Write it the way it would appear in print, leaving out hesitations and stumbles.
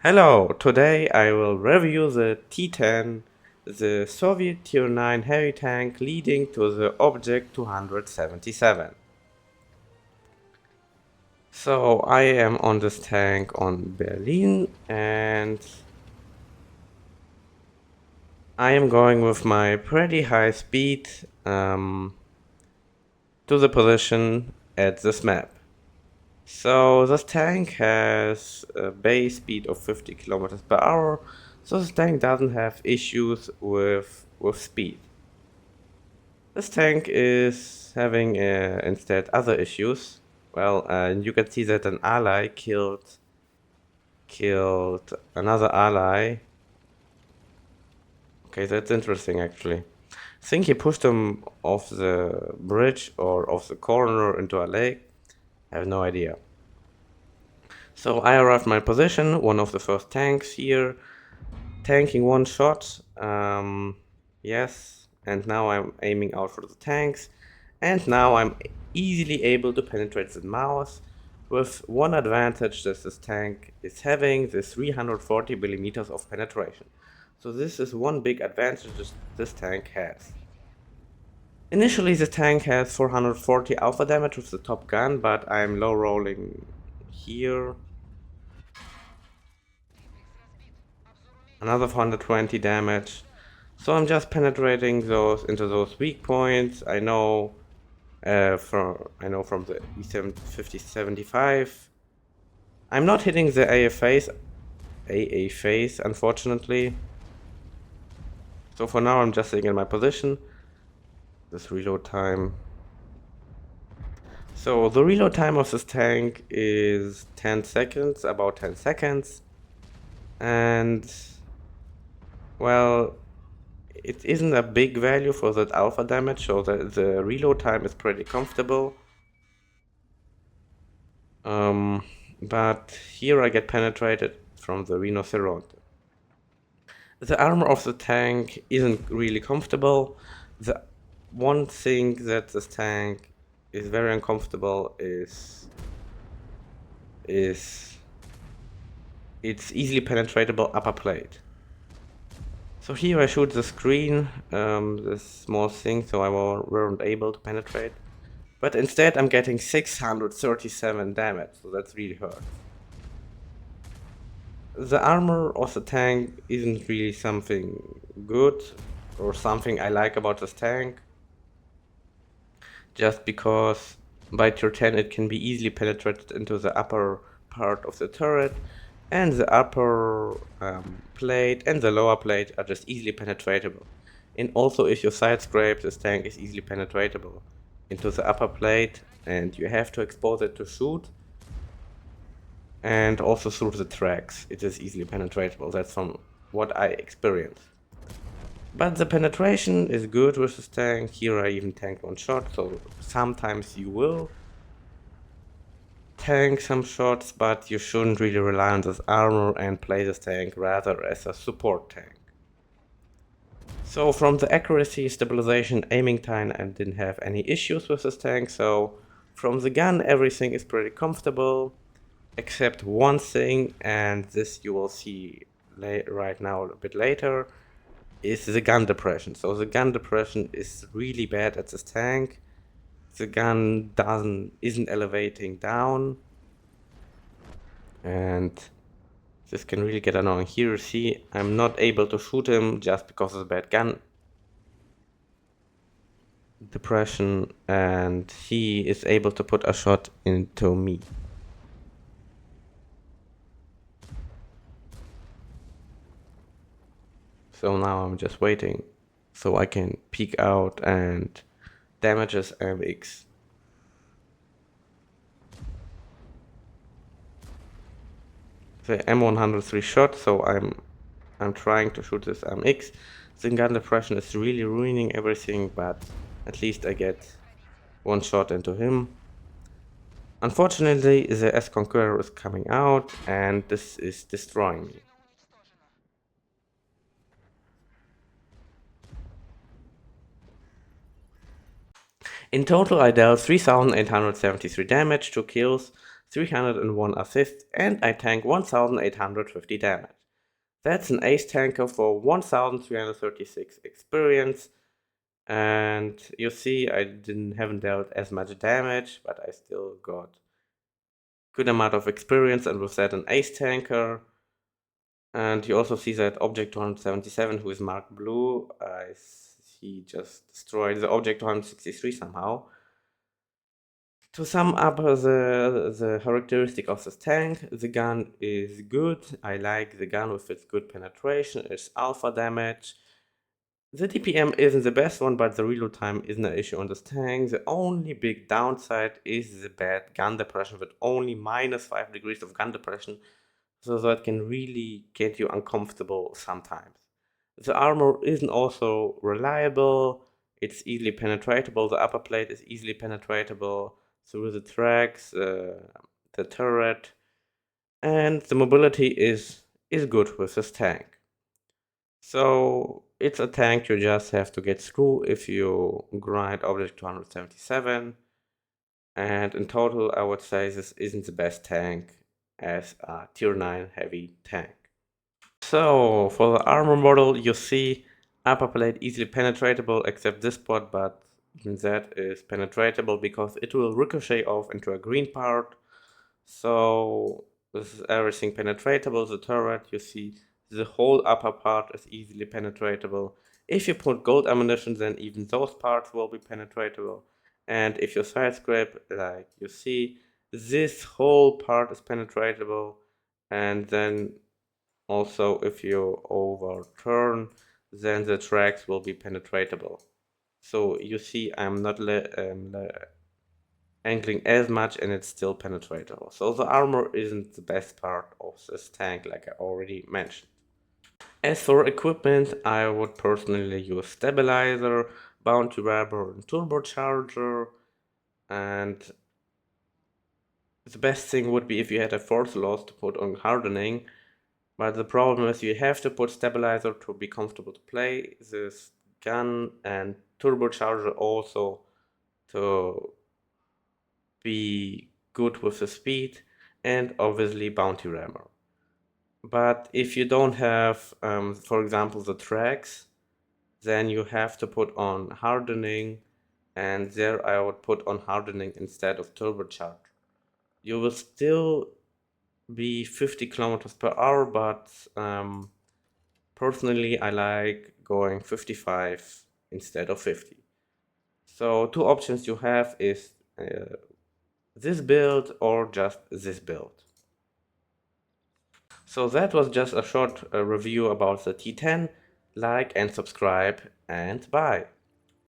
Hello, today I will review the T-10, the Soviet Tier 9 heavy tank leading to the Object 277. So I am on this tank on Berlin and I am going with my pretty high speed to the position at this map. So this tank has a base speed of 50 kilometers per hour, so this tank doesn't have issues with speed. This tank is having instead other issues. Well, you can see that an ally killed another ally. Okay, that's interesting actually. I think he pushed him off the bridge or off the corner into a lake. I have no idea. So I arrived at my position, one of the first tanks here, tanking one shot. Yes, and now I'm aiming out for the tanks, and now I'm easily able to penetrate the mouse, with one advantage that this tank is having the 340 millimeters of penetration. So this is one big advantage this tank has. Initially the tank has 440 alpha damage with the top gun, but I'm low rolling here. Another 420 damage. So I'm just penetrating those into those weak points. I know from the E5075. I'm not hitting the AA phase, unfortunately. So for now I'm just staying in my position. This reload time. So the reload time of this tank is 10 seconds, about 10 seconds. And well, it isn't a big value for that alpha damage, so the reload time is pretty comfortable. But here I get penetrated from the rhinoceros. The armor of the tank isn't really comfortable. The one thing that this tank is very uncomfortable is its easily penetratable upper plate. So here I shoot the screen, this small thing, so I weren't able to penetrate. But instead I'm getting 637 damage, so that's really hurt. The armor of the tank isn't really something good or something I like about this tank. Just because by tier 10 it can be easily penetrated into the upper part of the turret, and the upper plate and the lower plate are just easily penetratable. And also if you side scrape, this tank is easily penetratable into the upper plate, and you have to expose it to shoot. And also through the tracks, it is easily penetratable. That's from what I experienced. But the penetration is good with this tank. Here I even tanked one shot, so sometimes you will tank some shots, but you shouldn't really rely on this armor and play this tank rather as a support tank. So from the accuracy, stabilization, aiming time, I didn't have any issues with this tank, so from the gun everything is pretty comfortable, except one thing, and this you will see right now a bit later, is the gun depression. So the gun depression is really bad at this tank. The gun isn't elevating down, and this can really get annoying. Here you see I'm not able to shoot him just because of the bad gun depression, and he is able to put a shot into me. So now I'm just waiting so I can peek out and damage his MX. The M103 shot, so I'm trying to shoot this MX. The gun depression is really ruining everything, but at least I get one shot into him. Unfortunately, the S-Conqueror is coming out, and this is destroying me. In total I dealt 3873 damage, 2 kills, 301 assists, and I tank 1850 damage. That's an ace tanker for 1336 experience. And you see, I haven't dealt as much damage, but I still got good amount of experience, and with that an ace tanker. And you also see that object 277, who is marked blue, he just destroyed the object 263 somehow. To sum up the characteristic of this tank, the gun is good. I like the gun with its good penetration, its alpha damage. The DPM isn't the best one, but the reload time isn't an issue on this tank. The only big downside is the bad gun depression with only minus 5 degrees of gun depression, so that can really get you uncomfortable sometimes. The armor isn't also reliable, it's easily penetratable, the upper plate is easily penetratable through the tracks, the turret, and the mobility is good with this tank. So it's a tank you just have to get through if you grind object 277, and in total I would say this isn't the best tank as a tier 9 heavy tank. So for the armor model you see upper plate easily penetratable except this spot, but even that is penetratable because it will ricochet off into a green part. So this is everything penetratable. The turret, you see the whole upper part is easily penetratable. If you put gold ammunition, then even those parts will be penetratable. And if you side scrape, like you see, this whole part is penetratable. And then also if you overturn, then the tracks will be penetratable. So you see I'm not angling as much and it's still penetratable. So the armor isn't the best part of this tank, like I already mentioned. As for equipment, I would personally use stabilizer, bounty rubber, and turbocharger, and the best thing would be if you had a force loss to put on hardening, but the problem is you have to put stabilizer to be comfortable to play this gun, and turbocharger also to be good with the speed, and obviously bounty rammer. But if you don't have, for example, the tracks, then you have to put on hardening, and there I would put on hardening instead of turbocharge. You will still be 50 kilometers per hour, but personally I like going 55 instead of 50. So two options you have is this build or just this build. So that was just a short review about the T-10. Like and subscribe, and bye.